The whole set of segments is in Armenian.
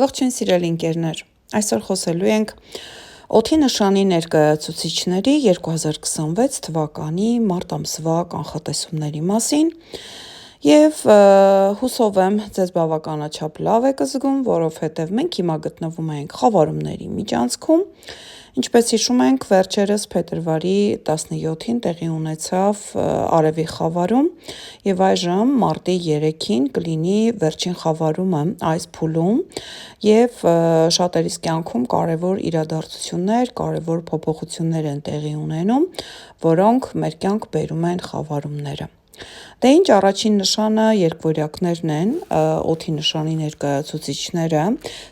Ողջույն սիրելի ընկերներ, այսօր խոսելու ենք օդի նշանի ներկայացուցիչների 2026 թվականի մարտ ամսվա կանխատեսումների մասին և հուսով եմ ձեզ բավականաչափ լավ եք զգում, որովհետև մենք հիմա գտնվում ենք խավարումների միջանցքում, ինչպես հիշում ենք, վերջերս փետրվարի 17-ին տեղի ունեցավ արևի խավարում և այժմ մարտի 3-ին կլինի վերջին խավարումը այս փուլում և շատերիս կյանքում կարևոր իրադարձություններ, կարևոր փոփոխություններ են տեղի ունենում, որոնք մեր կյանք բերում են խավարումները։ Դե ինչ առաջին նշանը երկվորյակներն են, օդի նշանի ներկայացուցիչները,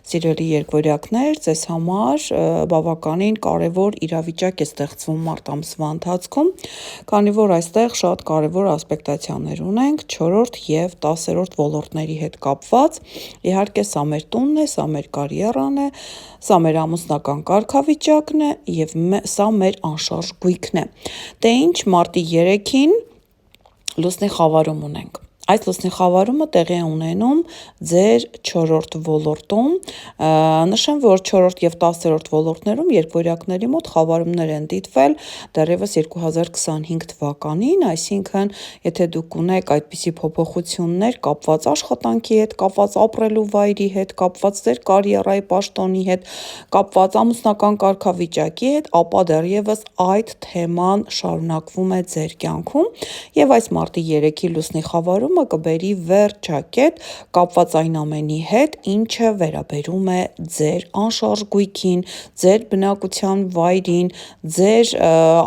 սիրելի երկվորյակներ, ձեզ համար բավականին կարևոր իրավիճակ է ստեղծվում մարտ ամսվա ընթացքում, քանի որ այստեղ շատ կարևոր ասպեկտացիաներ ունենք 4-րդ և 10-րդ ոլորտների հետ կապված, իհարկե սա մեր տունն է, սա մեր կարիերան է, սա մեր ամուսնական կարգավիճակն է և սա մեր անշարժ գույքն է։ Դե ինչ մարտի 3-ին լուսնի խավարում ունենք։ Այս լուսնի խավարումը տեղի է ունենում ձեր 4-րդ ոլորտում, նշեմ, որ 4-րդ և 10-րդ ոլորտներում երկվորյակների մոտ խավարումներ են դիտվել դեռևս 2025 թվականին, այսինքն եթե դուք ունեք այդպիսի փոփոխություններ կապված աշխատանքի հետ, կապված ապրելու վայրի հետ, կապված ձեր կարիերայի պաշտոնի հետ, կապված ամուսնական կարգավիճակի հետ, ապա դեռևս այդ թեման շարունակվում է ձեր կյանքում և այս մարտի 3-ի լուսնի խավարումը կբերի վերջակետ կապված այն ամենի հետ, ինչը վերաբերում է ձեր անշարժ գույքին, ձեր բնակության վայրին, ձեր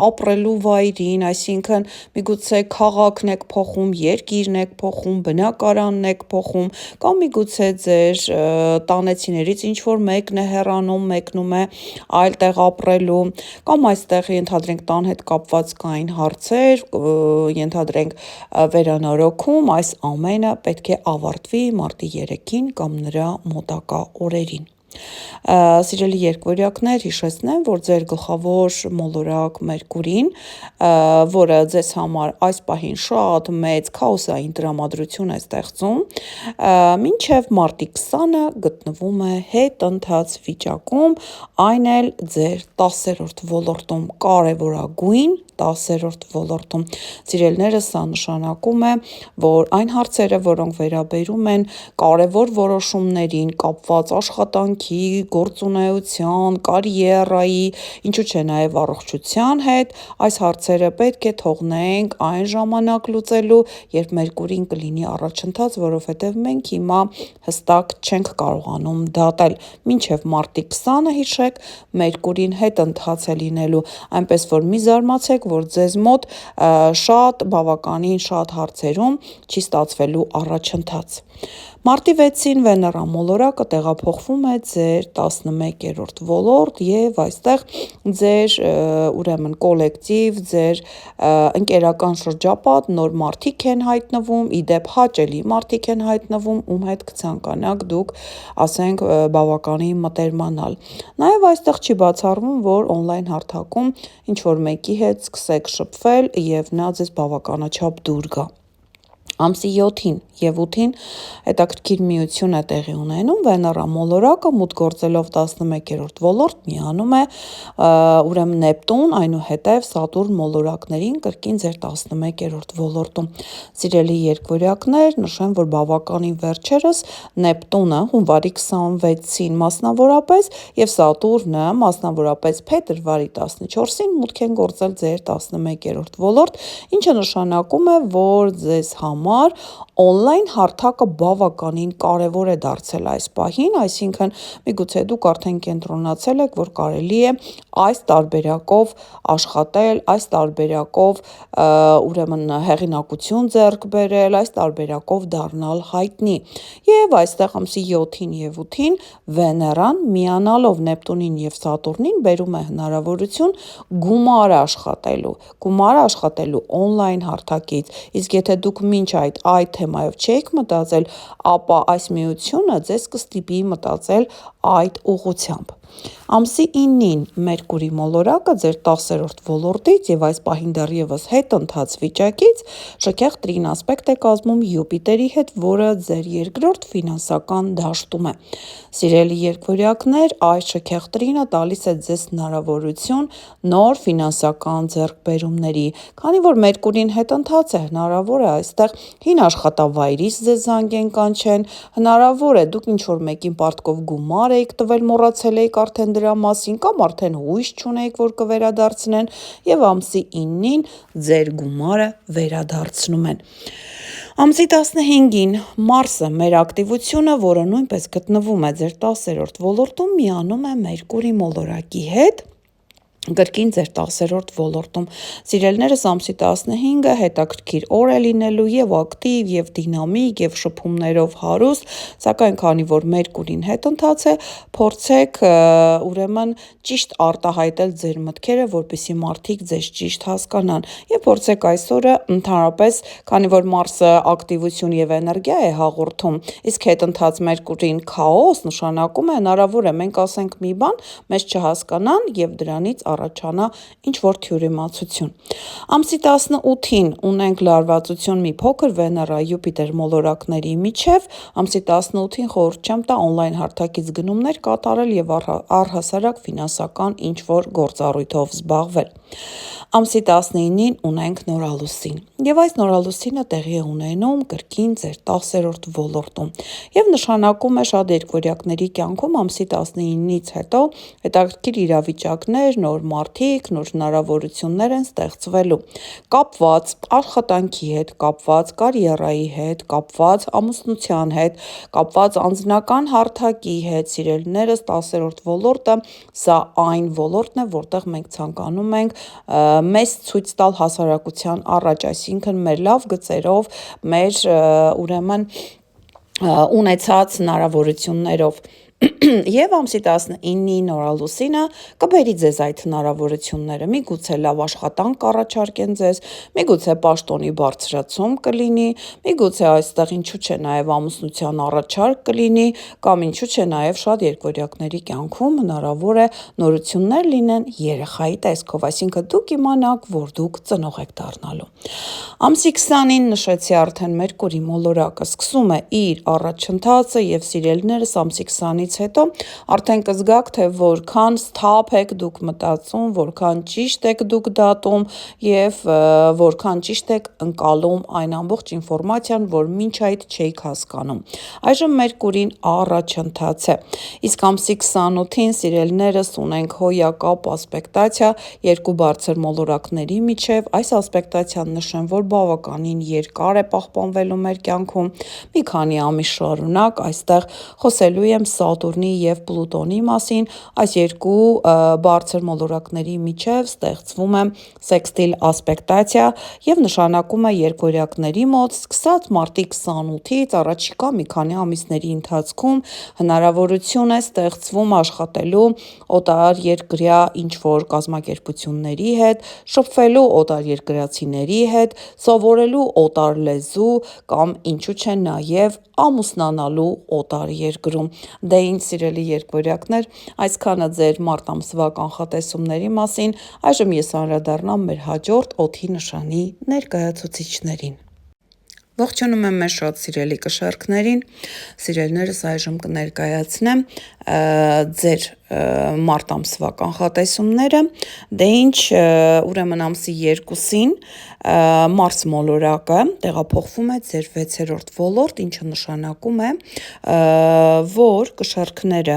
ապրելու վայրին, այսինքն միգուցե քաղաքն եք փոխում, երկիրն եք փոխում, բնակարանն եք փոխում, կամ միգուցե ձեր տանեցիներից ինչ-որ մեկն է հեռանում, մեկնում է այլ տեղ ապրելու, կամ այստեղ ենթադրենք տան հետ կապված կային հարցեր, ենթադրենք վերանորոգում, այս ամենը պետք է ավարտվի մարտի 3-ին կամ նրա մոտակա օրերին։ Սիրելի երկվորյակներ, հիշեցնեմ, որ ձեր գլխավոր մոլորակ Մերկուրին, որը ձեզ համար այս պահին շատ մեծ քաոսային տրամադրություն է ստեղծում, մինչև մարտի 20-ը գտնվում է հետընթաց վիճակում, այն էլ ձեր 10-րդ ոլորտում, կարևորագույն 10-րդ ոլորտում։ Սիրելիներս, սա նշանակում է, որ այն հարցերը, որոնք վերաբերում են կարևոր որոշումներին, կապված աշխատանքի, գործունեության, կարիերայի, ինչու՞ չէ նաև առողջության հետ, այս հարցերը պետք է թողնենք այն ժամանակ լուծելու, երբ Մերկուրին կլինի առաջընթաց, որովհետև մենք հիմա հստակ չենք կարողանում դատել։ Մինչև մարտի 20-ը հիշեք, Մերկուրին հետընթաց է լինելու, այնպես որ մի զարմացեք, որ ձեզ մոտ բավականին շատ հարցերում չի ստացվելու առաջընթաց։ Մարտի 6-ին Վեներա մոլորակը տեղափոխվում է ձեր 11-րդ ոլորտ և այստեղ ձեր ուրեմն կոլեկտիվ, ձեր ընկերական շրջապատ, նոր մարդիկ են հայտնվում, իդեպ հաճելի մարդիկ են հայտնվում, ում հետ կցանկանաք դուք, ասենք, բավականին մտերմանալ։ Նաև այստեղ չի բացառվում, որ օնլայն հարթակում ինչ-որ մեկի հետ սկսեք շփվել և նա ձեզ բավականաչափ դուր գա։ Ամսի 7-ին և 8-ին հետաքրքիր միություն է տեղի ունենում, Վեներա մոլորակը մուտք գործելով 11-րդ ոլորտ միանում է ուրեմն Նեպտուն, այնուհետև Սատուրն մոլորակներին կրկին ձեր 11-րդ ոլորտում։ Սիրելի երկվորյակներ, նշեմ, որ բավականին վերջերս Նեպտունը հունվարի 26-ին մասնավորապես և Սատուրնը մասնավորապես փետրվարի 14-ին մուտք են գործել ձեր 11-րդ ոլորտ, ինչը նշանակում է, որ ձեզ համար օնլայն հարթակը բավականին կարևոր է դարձել այս պահին, այսինքն միգուցե դուք արդեն կենտրոնացել եք, որ կարելի է այս տարբերակով աշխատել, այս տարբերակով ուրեմն հեղինակություն ձեռք բերել, այս տարբերակով դառնալ հայտնի։ Եվ այստեղ ամսի 7-ին և 8-ին Վեներան միանալով Նեպտունին և Սատուրնին բերում է հնարավորություն գումար աշխատելու օնլայն հարթակից, իսկ եթե դուք մինչ այդ թեմայով չէիք մտածել, ապա այս միությունը ձեզ կստիպի մտածել այդ ուղղությամբ։ Ամսի 9-ին Մերկուրի մոլորակը ձեր 10-րդ ոլորտից եւ այս պահին դեռևս հետընթաց վիճակից շքեղ տրին ասպեկտ է կազմում Յուպիտերի հետ, որը ձեր երկրորդ ֆինանսական դաշտում է։ Սիրելի երկվորյակներ, այս շքեղ տրինը տալիս է ձեզ հնարավորություն նոր ֆինանսական ձեռքբերումների, քանի որ Մերկուրին հետընթաց է, հնարավոր է այստեղ հին աշխատավայրից ձեզ զանգեն կանչեն, հնարավոր է դուք ինչ-որ մեկին պարտքով գումար եք տվել, մոռացել եք արդեն դրա մասին կամ արդեն հույս չունեիք, որ կվերադարձնեն եւ ամսի 9-ին ձեր գումարը վերադարձնում են։ Ամսի 15-ին Մարսը մեր ակտիվությունը, որը նույնպես գտնվում է ձեր 10-րդ ոլորտում, միանում է Մերկուրի մոլորակի հետ կրկին ձեր 10-րդ ոլորտում։ Սիրելիներս, ամսի 15-ը հետաքրքիր օր է լինելու եւ ակտիվ, եւ դինամիկ, եւ շփումներով հարուստ, սակայն քանի որ Մերկուրին հետընթաց է, փորձեք ուրեմն ճիշտ արտահայտել ձեր մտքերը, որպեսզի մարդիկ ձեզ ճիշտ հասկանան, եւ փորձեք այսօրը ընդհանրապես, քանի որ Մարսը ակտիվություն եւ էներգիա է հաղորդում, իսկ հետընթաց Մերկուրին քաոս նշանակում է հնարավոր է մենք ասենք մի բան, մեզ չհասկանան եւ դրանից առաջանա ինչ-որ թյուրիմացություն։ Ամսի 18-ին ունենք լարվածություն մի փոքր Վեներա Յուպիտեր մոլորակների միջև, ամսի 18-ին խորհուրդ չեմ տա օնլայն հարթակից գնումներ կատարել եւ առհասարակ ֆինանսական ինչ-որ գործառույթով զբաղվել։ Ամսի 19-ին ունենք նորալուսին եւ այս նորալուսինը տեղի է ունենում կրկին ձեր 10-րդ ոլորտում եւ նշանակում է շատ երկվորյակների կյանքում ամսի 19-ից հետո հետաքրքիր իրավիճակներ, նոր մարդիկ, նոր հնարավորություններ են ստեղծվելու, կապված աշխատանքի հետ, կապված կարիերայի հետ, կապված ամուսնության հետ, կապված անձնական հարթակի հետ, սիրելիներս 10-րդ ոլորտը, սա այն ոլորտն է, որտեղ մենք ցանկանում ենք մեզ ցույց տալ հասարակության առաջ, այսինքն մեր լավ գծերով, մեր ուրեմն ունեցած հնարավորություններով Եվ ամսի 19-ի նորալուսինը կբերի ձեզ այդ հնարավորությունները, միգուցե լավ աշխատանք կառաջարկեն ձեզ, միգուցե պաշտոնի բարձրացում կլինի, միգուցե այստեղ ինչու՞ չէ նաև ամուսնության առաջարկ կլինի, կամ ինչու՞ չէ նաև շատ երկվորյակների կյանքում հնարավոր է նորություններ լինեն երեխայի տեսքով, այսինքն դուք իմանաք, որ դուք ծնող եք դառնալու։ Ամսի 20-ին նշեցի արդեն Մերկուրի մոլորակը սկսում է իր առաջընթացը եւ սիրելիներս ամսի 20-ից հետո արդեն կզգաք, թե որքան սթափ եք դուք մտածում, որքան ճիշտ եք դուք դատում եւ որքան ճիշտ եք ընկալում այն ամբողջ ինֆորմացիան, որ մինչ այդ չէիք հասկանում։ Այժմ Մերկուրին առաջընթաց է։ Իսկ ամսի 28-ին սիրելիներս ունենք հոյակապ ասպեկտացիա երկու բարձր մոլորակների միջև։ Այս ասպեկտացիան նշեմ, որ բավականին երկար է պահպանվելու մեր կյանքում։ Մի քանի ամիս շարունակ այստեղ խոսելու եմ Սատուրնի եւ Պլուտոնի մասին, այս երկու բարձր մոլորակների միջև ստեղծվում է սեքստիլ ասպեկտացիա եւ նշանակում է երկվորյակների մոտ սկսած մարտի 28-ից առաջիկա մի քանի ամիսների ընթացքում հնարավորություն է ստեղծվում աշխատելու օտար երկրյա ինչ-որ կազմակերպությունների հետ, շփվելու օտար երկրացիների հետ, սովորելու օտար լեզու կամ ինչու՞ չէ նաեւ ամուսնանալու օտար երկրում։ Դե ինչ սիրելի երկվորյակներ, այսքանը ձեր մարտ ամսվա կանխատեսումների մասին, այժմ ես անդրադառնամ մեր հաջորդ օդի նշանի ներկայացուցիչներին։ Ողջունում եմ մեր շատ սիրելի կշեռքներին, սիրելիներս այժմ կներկայացնեմ ձեր մարտ ամսվա կանխատեսումները, դե ինչ ուրեմն ամսի 2-ին Մարս մոլորակը տեղափոխվում է ձեր 6-րդ ոլորտ, ինչը նշանակում է, որ կշեռքները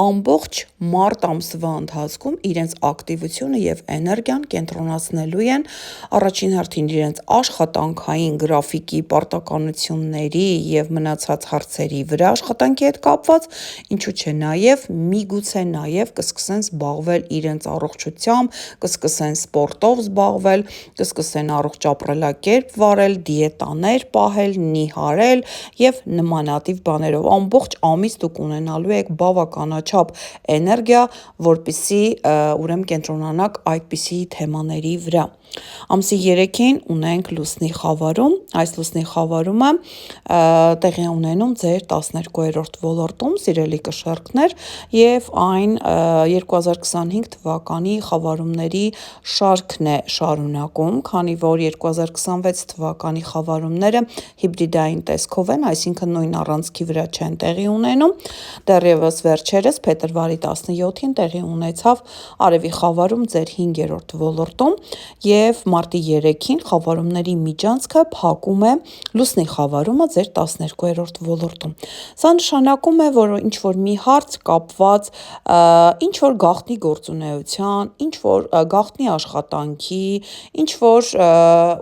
ամբողջ մարտ ամսվա ընթացքում իրենց ակտիվությունը եւ էներգիան կենտրոնացնելու են առաջին հերթին իրենց աշխատանքային գրաֆիկի պարտականությունների եւ մնացած հարցերի վրա աշխատանքի հետ կապված, ինչու՞ չէ նաեւ միգուցե նաեւ կսկսեն զբաղվել իրենց առողջությամբ, կսկսեն սպորտով զբաղվել, կսկսեն առողջ ապրելակերպ վարել, դիետաներ պահել, նիհարել եւ նմանատիպ բաներով ամբողջ ամիս դուք ունենալու եք բավականաչափ էներգիա, որպեսզի ուրեմն կենտրոնանաք այդպիսի թեմաների վրա։ Ամսի 3-ին ունենք լուսնի խավարում, այս լուսնի խավարումը տեղի ունենում ձեր 12-րդ ոլորտում, սիրելի կշառքներ, եւ այն 2025 թվականի խավարումների շարքն է շարունակում, քանի որ 2026 թվականի խավարումները հիբրիդային տեսքով են, այսինքն նույն առանցքի վրա չեն տեղի ունենում։ Դեռևս վերջերս փետրվարի 17-ին տեղի ունեցավ արևի խավարում ձեր 5-րդ ոլորտում եւ մարտի 3-ին խավարումների միջանցքը փակում է լուսնի խավարումը ձեր 12-րդ ոլորտում։ Սա նշանակում է, որ ինչ որ մի հարց կապված ինչ որ գաղտնի գործունեության, ինչ որ գաղտնի աշխատանքի, ինչ որ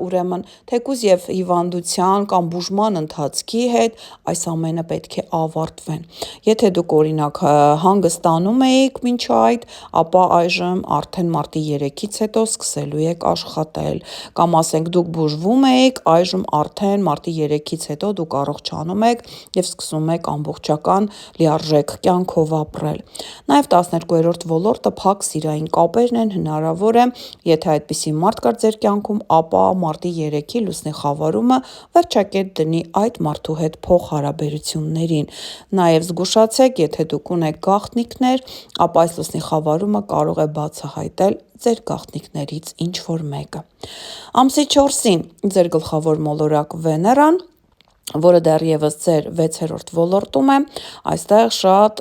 ուրեմն թեկուզ եւ հիվանդության կամ բուժման ընթացքի հետ այս ամենը պետք է ավարտվեն։ Եթե դուք օրինակ հանգստանում էիք մինչ այդ, ապա այժմ արդեն մարտի 3-ից հետո սկսելու եք աշխատել, կամ ասենք դուք բուժվում էիք, այժմ արդեն մարտի 3-ից հետո դուք առողջանում եք եւ սկսում եք ամբողջական լիարժեք կյանքով ապրել։ Նաեւ 12-րդ ոլորտը փակ սիրային կապերն են, հնարավոր է, եթե այդպիսի մարդ կար ձեր կյանքում, ապա մարտի 3-ի լուսնի խավարումը վերջակետ դնի այդ մարդու հետ փոխհարաբերություններին։ Նաեւ զգուշացեք, եթե դուք ունեք գաղտնիքներ, ապա այս լուսնի խավարումը կարող է բացահայտել ձեր գաղտնիքներից ինչ որ մեկը։ Ամսի 4-ին ձեր գլխավոր մոլորակ Վեներան, որը դեռևս ձեր 6-րդ ոլորտում է, այստեղ շատ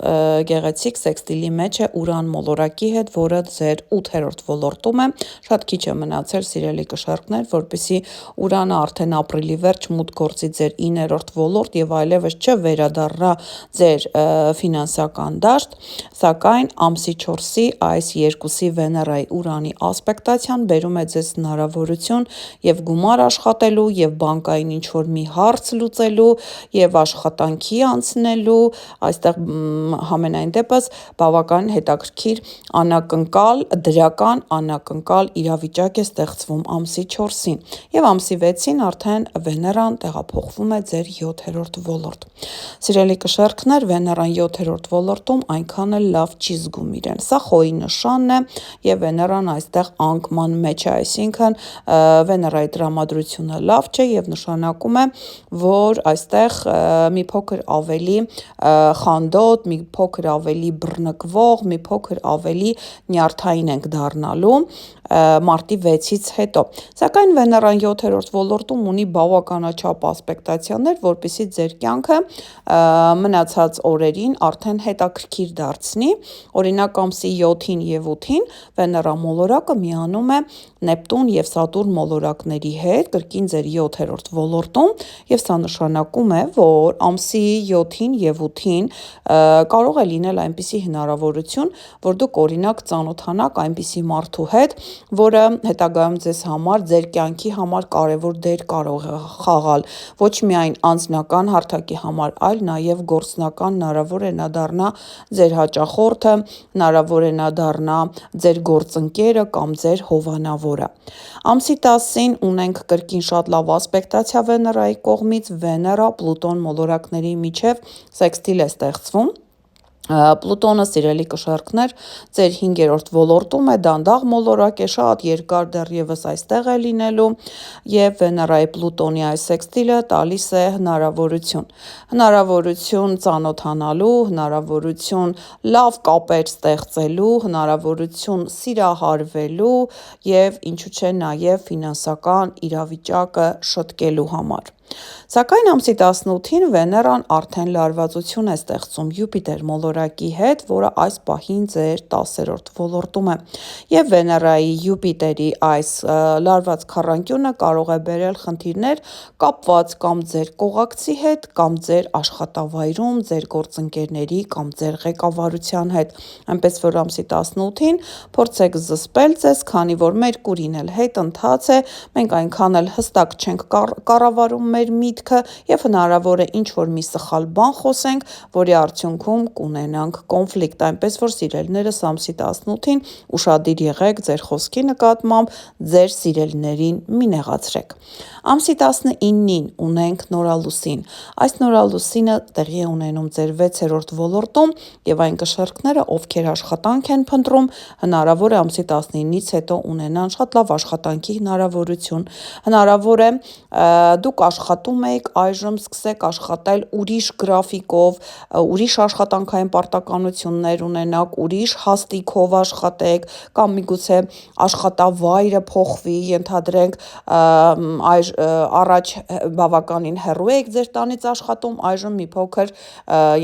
գեղեցիկ սեքստիլի մեջ է Ուրան մոլորակի հետ, որը ձեր 8-րդ ոլորտում է, շատ քիչ է մնացել, սիրելի կշառքներ, որպեսզի Ուրանը արդեն ապրիլի վերջ մուտք գործի ձեր 9-րդ ոլորտ եւ այլևս չվերադառնա ձեր ֆինանսական դաշտ, սակայն ամսի 4-ի այս երկուսի Վեներայի Ուրանի ասպեկտացիան բերում է ձեզ հնարավորություն եւ գումար աշխատելու եւ բանկային ինչ որ մի հարց լուծելու եւ աշխատանքի անցնելու, այստեղ համենայն դեպս բավական հետաքրքիր անակնկալ, դրական անակնկալ իրավիճակ է ստեղծվում ամսի 4-ին եւ ամսի 6-ին արդեն Վեներան տեղափոխվում է ձեր 7-րդ ոլորտ։ Սիրելի կշառքներ, Վեներան 7-րդ ոլորտում այնքան էլ լավ չի զգում իրեն։ Սա խոյի նշանն է եւ Վեներան այստեղ անկման մեջ է, այսինքն Վեներայի տրամադրությունը լավ չէ եւ նշանակում է, որ այստեղ մի փոքր ավելի խանդոտ, մի փոքր ավելի բռնկվող, մի փոքր ավելի նյարդային ենք դառնալու մարտի 6-ից հետո։ Սակայն Վեներան 7-րդ ոլորտում ունի բավականաչափ ասպեկտացիաներ, որպեսզի ձեր կյանքը մնացած օրերին արդեն հետաքրքիր դարձնի։ Օրինակ ամսի 7-ին եւ 8-ին Վեներա մոլորակը միանում է Նեպտուն եւ Սատուրն մոլորակների հետ, կրկին ձեր 7-րդ ոլորտում, եւ սա նշանակում է, որ ամսի 7-ին եւ 8-ին կարող է լինել այնպիսի հնարավորություն, որ դուք օրինակ ծանոթանաք այնպիսի մարդու հետ, որը հետագայում ձեզ համար, ձեր կյանքի համար կարևոր դեր կարող է խաղալ, ոչ միայն անձնական հարթակի համար, այլ նաեւ գործնական, հնարավոր է նա դառնա ձեր հաճախորդը, հնարավոր է նա դառնա ձեր գործընկերը կամ ձեր հովանավորը։ Ամսի 10-ին ունենք կրկին շատ լավ ասպեկտացիա Վեներայի կողմից, Վեներա Պլուտոն մոլորակների միջև սեքստիլ է ստեղծվում։ Պլուտոնը, սիրելի կշառքներ, ձեր 5-րդ ոլորտում է, դանդաղ մոլորակ է, շատ երկար դեռևս այստեղ է լինելու եւ Վեներայի Պլուտոնի այս սեքստիլը տալիս է հնարավորություն ծանոթանալու, հնարավորություն լավ կապեր ստեղծելու, հնարավորություն սիրահարվելու եւ ինչու՞ չէ նաեւ ֆինանսական իրավիճակը շտկելու համար։ Սակայն ամսի 18-ին Վեներան արդեն լարվածություն է ստեղծում Յուպիտեր մոլորակի հետ, որը այս պահին ձեր 10-րդ ոլորտում է։ Եվ Վեներայի Յուպիտերի այս լարված քառանկյունը կարող է բերել խնդիրներ կապված կամ ձեր կողակցի հետ, կամ ձեր աշխատավայրում, ձեր գործընկերների կամ ձեր ղեկավարության հետ։ Այնպես որ ամսի 18-ին փորձեք զսպել ձեզ, քանի որ Մերկուրին էլ հետընթաց է, մենք այնքան էլ հստակ չենք կառավարում մեր միտքը եւ հնարավոր է ինչ որ մի սխալ բան խոսենք, որի արդյունքում կունենանք կոնֆլիկտ, այնպես որ սիրելիներս ամսի 18-ին ուշադիր եղեք ձեր խոսքի նկատմամբ, ձեր սիրելիներին մի նեղացրեք։ Ամսի 19-ին ունենք նորալուսին։ Այս նորալուսինը տեղի է ունենում ձեր 6-րդ ոլորտում եւ այն կշառքները, ովքեր աշխատանք են փնտրում, հնարավոր է ամսի 19-ից հետո ունենան շատ լավ աշխատանքի հնարավորություն։ Հնարավոր է դուք աշխատում եք, այժմ սկսեք աշխատել ուրիշ գրաֆիկով, ուրիշ աշխատանքային պարտականություններ ունենաք, ուրիշ հաստիքով աշխատեք, կամ միգուցե աշխատավայրը փոխվի, ենթադրենք առաջ բավականին հեռու եք ձեր տանից աշխատում, այժմ մի փոքր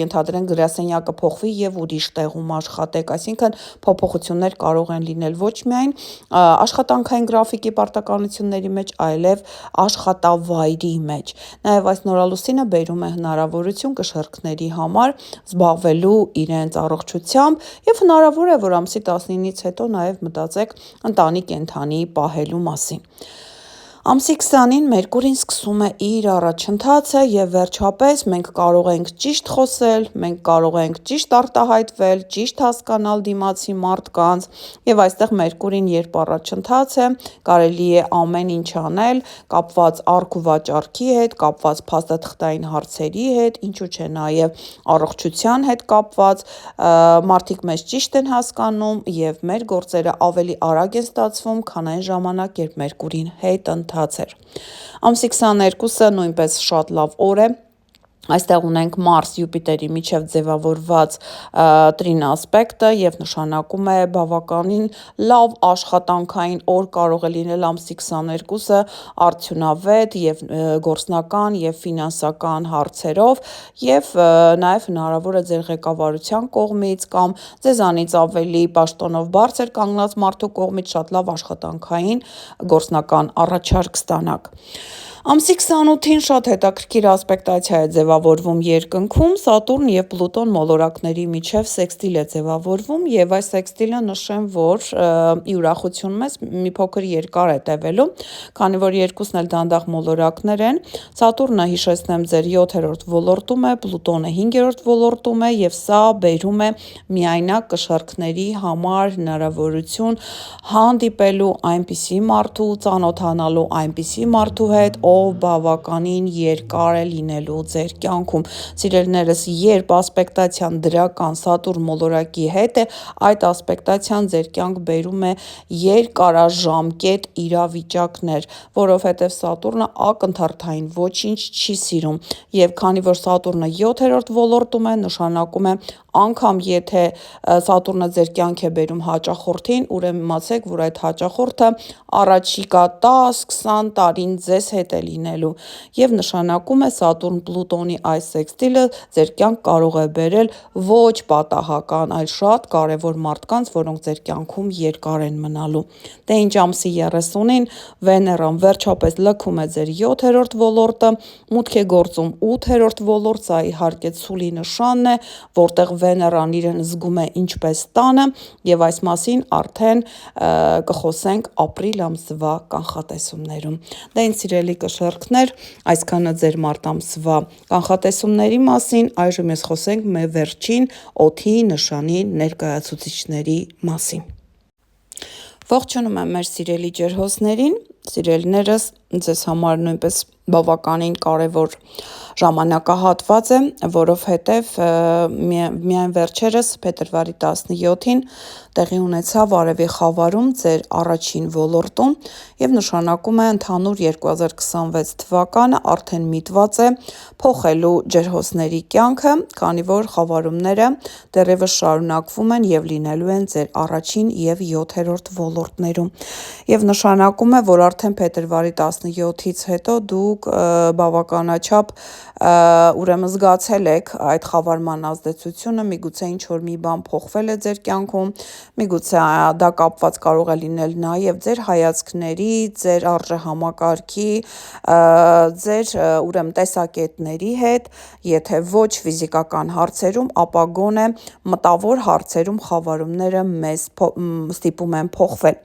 ենթադրենք գրասենյակը փոխվի եւ ուրիշ տեղում աշխատեք, այսինքն փոփոխություններ կարող են լինել ոչ միայն աշխատանքային գրաֆիկի պարտականությունների մեջ, այլև աշխատավայրի մեջ։ Նաև այս նորալուսինը բերում է հնարավորություն կշեռքների համար զբաղվելու իրենց առողջությամբ եւ հնարավոր է, որ ամսի 19-ից հետո նաև մտածեք ընտանի կենդանի պահելու մասին։ Ամսի 20-ին Մերկուրին սկսում է իր առաջընթացը եւ վերջապես մենք կարող ենք ճիշտ խոսել, մենք կարող ենք ճիշտ արտահայտվել, ճիշտ հասկանալ դիմացի մարդկանց եւ այստեղ Մերկուրին երբ առաջընթաց է, կարելի է ամեն ինչ անել, կապված առք ու վաճառքի հետ, կապված փաստաթղթային հարցերի հետ, ինչու՞ չէ նաեւ առողջության հետ կապված, մարդիկ մեզ ճիշտ են հասկանում եւ մեր գործերը ավելի արագ են ստացվում, քան այն ժամանակ, երբ Մերկուրին հետ էր։ Ամսի 22-ը նույնպես շատ լավ օր է, այստեղ ունենք Մարս Յուպիտերի միջև ձևավորված տրին ասպեկտը եւ նշանակում է բավականին լավ աշխատանքային օր կարող է լինել ամսի 22-ը արդյունավետ եւ գործնական եւ ֆինանսական հարցերով եւ նաեւ հնարավոր է ձեր ղեկավարության կողմից կամ ձեզանից ավելի պաշտոնով բարձր կանգնած մարդու կողմից շատ լավ աշխատանքային գործնական առաջարկ ստանաք։ Ամսի 28-ին շատ հետաքրքիր ասպեկտացիա է ձևավորվում երկնքում, Սատուրն եւ Պլուտոն մոլորակների միջև սեքստիլ է ձևավորվում եւ այս սեքստիլը նշեմ, որ ի ուրախություն մեզ մի փոքր երկար է տևելու, քանի որ երկուսն էլ դանդաղ մոլորակներ են, Սատուրնը հիշեցնեմ ձեր 7-րդ ոլորտում է, Պլուտոնը 5-րդ ոլորտում է եւ սա բերում է միայնակ կշեռքների համար հնարավորություն հանդիպելու այնպիսի մարդու, ծանոթանալու այնպիսի մարդու հետ, ով բավականին երկար է լինելու ձեր կյանքում։ Սիրելիներս, երբ ասպեկտացիան դրական Սատուրն մոլորակի հետ է, այդ ասպեկտացիան ձեր կյանք բերում է երկարաժամկետ իրավիճակներ, որովհետև Սատուրնը ակնթարթային ոչինչ չի սիրում, եւ քանի որ Սատուրնը 7-րդ ոլորտում է, նշանակում է անգամ եթե Սատուրնը ձեր կյանք է բերում հաճախորդին, ուրեմն իմացեք, որ այդ հաճախորդը առաջիկա 10-20 տարին ձեզ հետ է լինելու եւ նշանակում է Սատուրն Պլուտոնի այս սեքստիլը ձեր կյանք կարող է բերել ոչ պատահական, այլ շատ կարևոր մարդկանց, որոնք ձեր կյանքում երկար են մնալու։ Դե ինչ ամսի 30-ին Վեներան վերջապես լքում է ձեր 7-րդ ոլորտը, մուտք է գործում 8-րդ ոլորտ, սա իհարկե ցուլի նշանն է, որտեղ Վեներան իրեն զգում է ինչպես տանը եւ այս մասին արդեն կխոսենք ապրիլ ամսվա կանխատեսումներում։ Դե ինձ սիրելի կշեռքներ, այսքանը ձեր մարտ ամսվա կանխատեսումների մասին, այժմ ես խոսենք մեր վերջին օդի նշանի ներկայացուցիչների մասին։ Ողջունում եմ մեր սիրելի ջերհոսներին, սիրելիներս, ձեզ համար նույնպես բավականին կարևոր ժամանակահատված է, որովհետև միայն վերջերս փետրվարի 17-ին տեղի ունեցավ Արևի խավարում ձեր առաջին ոլորտում եւ նշանակում է ընդհանուր 2026 թվականը արդեն միտված է փոխելու ջերհոսների կյանքը, քանի որ խավարումները դեռևս շարունակվում են եւ լինելու են ձեր առաջին եւ 7-րդ ոլորտներում։ Եվ նշանակում է, որ արդեն փետրվարի 17-ից հետո դուք բավականաչափ ուրեմն զգացել եք այդ խավարման ազդեցությունը, միգուցե ինչ-որ մի բան փոխվել է ձեր կյանքում, միգուցե դա կապված կարող է լինել նաև ձեր հայացքների, ձեր արժեհամակարգի, ձեր ուրեմն տեսակետների հետ, եթե ոչ ֆիզիկական հարցերում, ապա գոնե մտավոր հարցերում խավարումները մեզ ստիպում են փոխվել։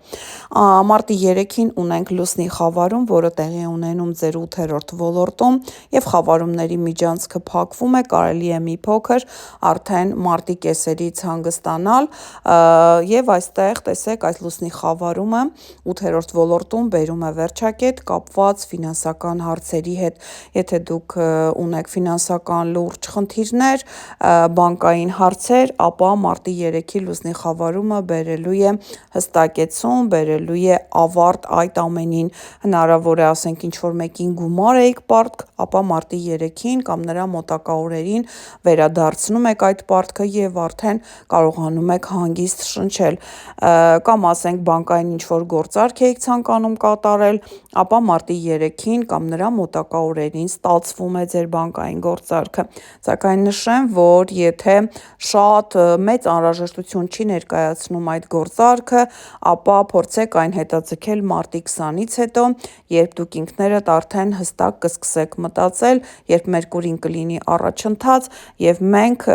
Մարտի 3-ին ունենք լուսնի խավարում, որը տեղի է ունենում ձեր 8-րդ ոլորտում եւ խավարումների միջանցքը փակվում է, կարելի է մի փոքր արդեն մարտի կեսերից հանգստանալ եւ այստեղ տեսեք այս լուսնի խավարումը 8-րդ ոլորտում բերում է վերջակետ կապված ֆինանսական հարցերի հետ, եթե դուք ունեք ֆինանսական լուրջ խնդիրներ, բանկային հարցեր, ապա մարտի 3-ի լուսնի խավարումը բերելու է հստակեցում, բերելու է ավարտ այդ ամենին, հնարավոր է ասենք ինչ-որ մեկին համարում եք պարտք, ապա մարտի 3-ին կամ նրա մոտակա օրերին վերադարձնում եք այդ պարտքը եւ արդեն կարողանում եք հանգիստ շնչել, կամ ասենք բանկային ինչ-որ գործարք եք ցանկանում կատարել, ապա մարտի 3-ին կամ նրա մոտակա օրերին ստացվում է ձեր բանկային գործարքը, սակայն նշեմ, որ եթե շատ մեծ անհրաժեշտություն չի ներկայացնում այդ գործարքը, ապա փորձեք այն հետաձգել մարտի 20-ից հետո, երբ դուք ինքներդ արդեն հստակ կսկսեք մտածել, երբ Մերկուրին կլինի առաջընթաց եւ մենք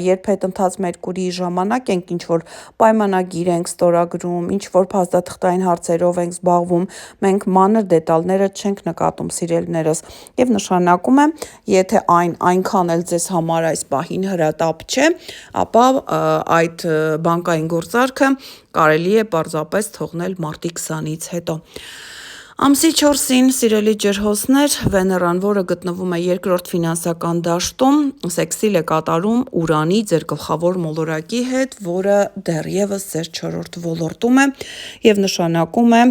երբ հետընթաց Մերկուրիի ժամանակ ենք ինչ-որ պայմանագիր ենք ստորագրում, ինչ-որ փաստաթղթային հարցերով ենք զբաղվում, մենք մանր դետալները չենք նկատում սիրելիներս եւ նշանակում է, եթե այնքան էլ ձեզ համար այս պահին հրատապ չէ, ապա այդ բանկային գործարքը կարելի է պարզապես թողնել մարտի 20-ից հետո։ Ամսի 4-ին սիրելի ջրհոսներ, Վեներան, որը գտնվում է երկրորդ ֆինանսական դաշտում, սեքսիլ է կատարում Ուրանի ձեր գլխավոր մոլորակի հետ, որը դեռևս ձեր 4-րդ ոլորտում է եւ նշանակում է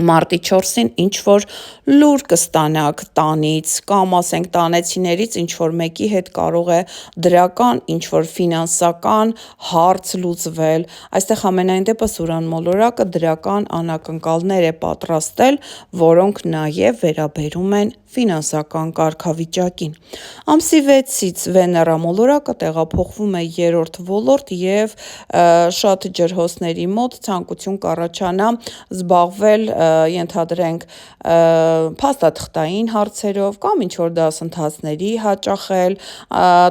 մարտի 4-ին ինչ-որ լուր կստանաք տանից կամ ասենք տանեցիներից ինչ-որ մեկի հետ կարող է դրական ինչ-որ ֆինանսական հարց լուծվել, այստեղ ամենայն դեպս Ուրան մոլորակը դրական անակնկալներ է պատրաստել, որոնք նաև վերաբերում են ֆինանսական կարգավիճակին։ Ամսի 6-ից Վեներա մոլորակը տեղափոխվում է 3-րդ ոլորտ եւ շատ ջրհոսների մոտ ցանկություն կառաջանա զբաղվել ենթադրենք փաստաթղթային հարցերով կամ ինչ-որ դասընթացների հաճախել,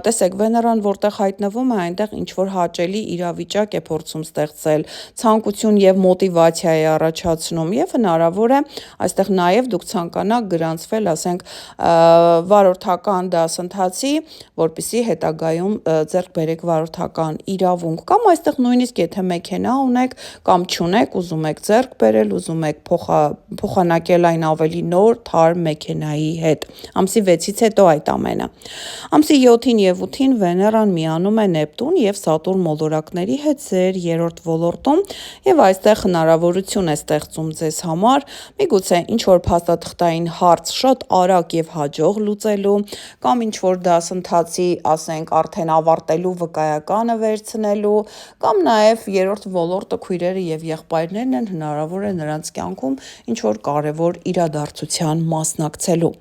տեսեք Վեներան որտեղ հայտնվում է, այնտեղ ինչ-որ հաճելի իրավիճակ է փորձում ստեղծել, ցանկություն եւ մոտիվացիա է առաջացնում եւ հնարավոր է այստեղ նաեւ դուք ցանկանաք գրանցվել, ասենք վարորդական դասընթացի, որպեսզի հետագայում ձեռք բերեք վարորդական իրավունք, կամ այստեղ նույնիսկ եթե մեքենա ունեք կամ չունեք, ուզում եք ձեռք բերել, ուզում եք փոխանակել այն ավելի նոր, թարմ մեքենայի հետ։ Ամսի 6-ից հետո այդ ամենը։ Ամսի 7-ին եւ 8-ին Վեներան միանում է Նեպտուն եւ Սատուրն մոլորակների հետ ձեր 3-րդ ոլորտում եւ այստեղ հնարավորություն է ստեղծում ձեզ համար, միգուցե ինչ-որ փաստաթղթային հարց շատ արագ եւ հաջող լուծելու կամ ինչ-որ դասընթացի, ասենք, արդեն ավարտելու վկայականը վերցնելու, կամ նաեւ 3-րդ ոլորտը քույրերը եւ եղբայրներն են, հնարավոր է նրանց կյանքում ինչ-որ կարևոր իրադարձության մասնակցելու։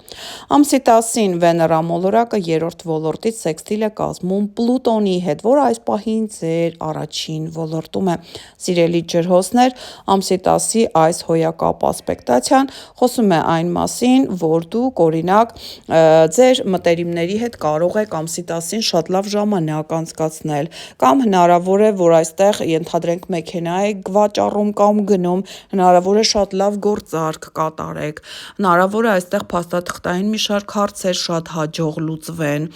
Ամսի 10-ին Վեներա մոլորակը 3-րդ ոլորտից սեքստիլ է կազմում Պլուտոնի հետ, որը այս պահին ձեր առաջին ոլորտում է։ Սիրելի ջրհոսներ, ամսի 10-ի այս հոյակապ ասպեկտացիան խոսում է այն մասին, որ դուք օրինակ ձեր մտերիմների հետ կարող եք ամսի 10-ին շատ լավ ժամանակ անցկացնել, կամ հնարավոր է, որ այստեղ ենթադրենք մեքենա եք վաճառում կամ գնում, հնարավոր է շատ լավ գործարք կատարեք, հնարավոր է այստեղ փաստաթղթային մի շարք հարցեր շատ հաջող լուծվեն։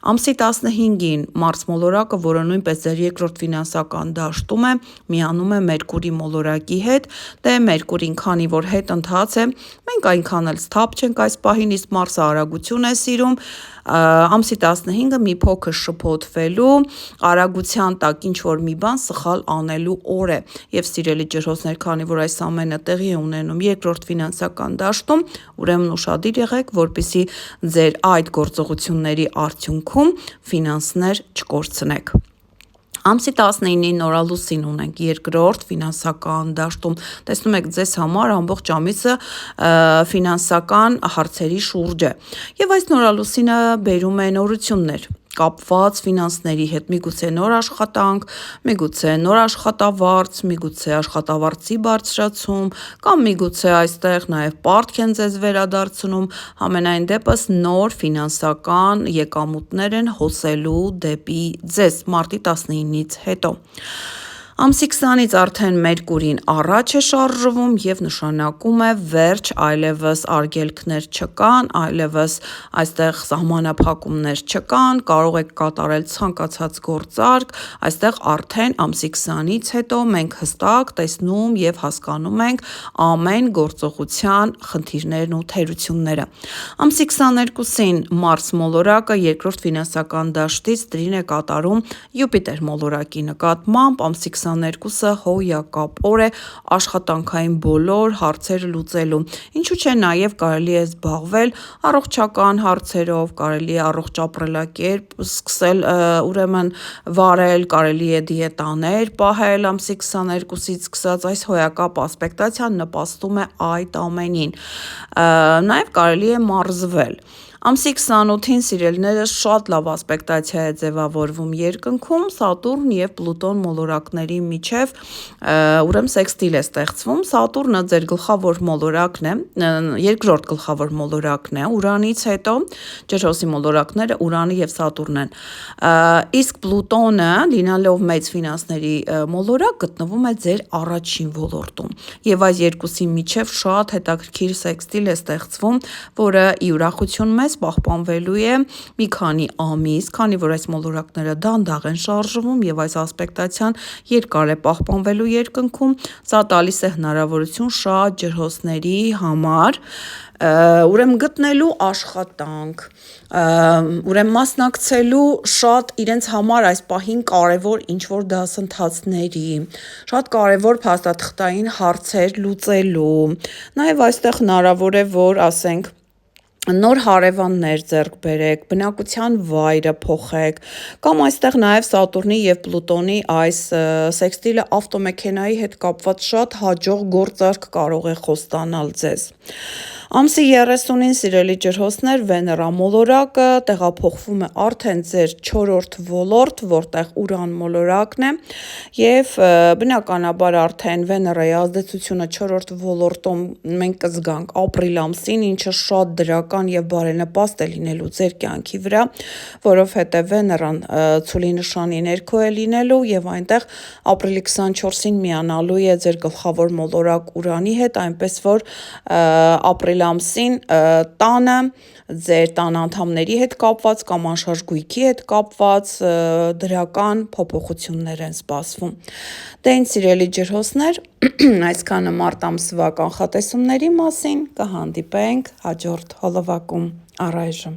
Ամսի 15-ին Մարս մոլորակը, որը նույնպես ձեր երկրորդ ֆինանսական դաշտում է, միանում է Մերկուրի մոլորակի հետ, դե Մերկուրին քանի որ հետընթաց է, մենք այնքան էլ սթափ չենք այս պահին, իսկ Մարսը արագություն է սիրում, ամսի 15-ը մի փոքր շփոթվելու, արագության տակ ինչ-որ մի բան սխալ անելու օր է, եւ սիրելի ջրհոսներ, քանի որ այս ամենը տեղի է ունենում երկրորդ ֆինանսական դաշտում, ուրեմն ուշադիր եղեք, որպեսզի ձեր այդ գործողությունների արդյունքում ֆինանսներ չկորցնեք։ Ամսի 19-ին նորալուսին ունենք երկրորդ ֆինանսական դաշտում, տեսնում եք ձեզ համար ամբողջ ամիսը ֆինանսական հարցերի շուրջ է, եւ այս նորալուսինը բերում է նորություններ կապված ֆինանսների հետ, միգուցե նոր աշխատանք, միգուցե նոր աշխատավարձ, միգուցե աշխատավարձի բարձրացում, կամ միգուցե այստեղ նաև պարտք են ձեզ վերադարձնում, համենայն դեպս նոր ֆինանսական եկամուտներ են հոսելու դեպի ձեզ մարտի 19-ից հետո։ Ամսի 20-ից արդեն Մերկուրին առաջ է շարժվում եւ նշանակում է վերջ, այլևս արգելքներ չկան, այլևս այստեղ սահմանափակումներ չկան, կարող եք կատարել ցանկացած գործարք, այստեղ արդեն ամսի 20-ից հետո մենք հստակ տեսնում եւ հասկանում ենք ամեն գործողության խնդիրներն ու թերությունները։ Ամսի 22-ին Մարս մոլորակը երկրորդ ֆինանսական դաշտից տրին է կատարում Յուպիտեր մոլորակի նկատմամբ, ամսի 22-ը հոյակապ օր է աշխատանքային բոլոր հարցերը լուծելու։ Ինչու՞ չէ նաև կարելի է զբաղվել առողջական հարցերով, կարելի է առողջ ապրելակերպ սկսել ուրեմն վարել, կարելի է դիետաներ պահել ամսի 22-ից սկսած, այս հոյակապ ասպեկտացիան նպաստում է այդ ամենին։ Նաև կարելի է մարզվել։ Ամսի 28-ին սիրելիներս շատ լավ ասպեկտացիա է ձևավորվում երկնքում, Սատուրն և Պլուտոն մոլորակների միջև ուրեմն սեքստիլ է ստեղծվում։ Սատուրնը ձեր գլխավոր մոլորակն է, երկրորդ գլխավոր մոլորակն է Ուրանից հետո, ջրհոսի մոլորակները Ուրանը և Սատուրնն են։ Իսկ Պլուտոնը, լինելով մեծ ֆինանսների մոլորակ, գտնվում է ձեր առաջին ոլորտում։ Եվ այս երկուսի միջև շատ հետաքրքիր սեքստիլ է ստեղծվում, որը ի ուրախություն մեզ պահպանվելու է մի քանի ամիս, քանի որ այս մոլորակները դանդաղ են շարժվում և այս ասպեկտացիան երկար է պահպանվելու երկնքում, սա տալիս է հնարավորություն շատ ջրհոսների համար ուրեմն գտնելու աշխատանք, ուրեմն մասնակցելու շատ իրենց համար այս պահին կարևոր ինչ-որ դասընթացների, շատ կարևոր փաստաթղթային հարցեր լուծելու, նաև այստեղ հնարավոր է, որ ասենք նոր հարևաններ ձեռք բերեք, բնակության վայրը փոխեք, կամ այստեղ նաև Սատուրնի և Պլուտոնի այս սեքստիլը ավտոմեքենայի հետ կապված շատ հաջող գործարք կարող է խոստանալ ձեզ։ Ամսի 30-ին սիրելի ջրհոսներ Վեներա մոլորակը տեղափոխվում է արդեն ձեր 4-րդ ոլորտ, որտեղ Ուրան մոլորակն է, և բնականաբար արդեն Վեներայի ազդեցությունը 4-րդ ոլորտում մենք կզգանք ապրիլ ամսին, ինչը շատ դրական և բարենպաստ է լինելու ձեր կյանքի վրա, որովհետև Վեներան ցուլի նշանի ներքո է լինելու և այնտեղ ապրիլի 24-ին միանալու է ձեր գլխավոր մոլորակ Ուրանի հետ, այնպես որ ապրիլ ամսին տանը, ձեր տան անդամների հետ կապված կամ անշարժ գույքի հետ կապված դրական փոփոխություններ են սպասվում։ Դե ինձ սիրելի ջրհոսներ, այսքանը մարտ ամսվա կանխատեսումների մասին, կհանդիպենք հաջորդ հոլովակում, առայժմ։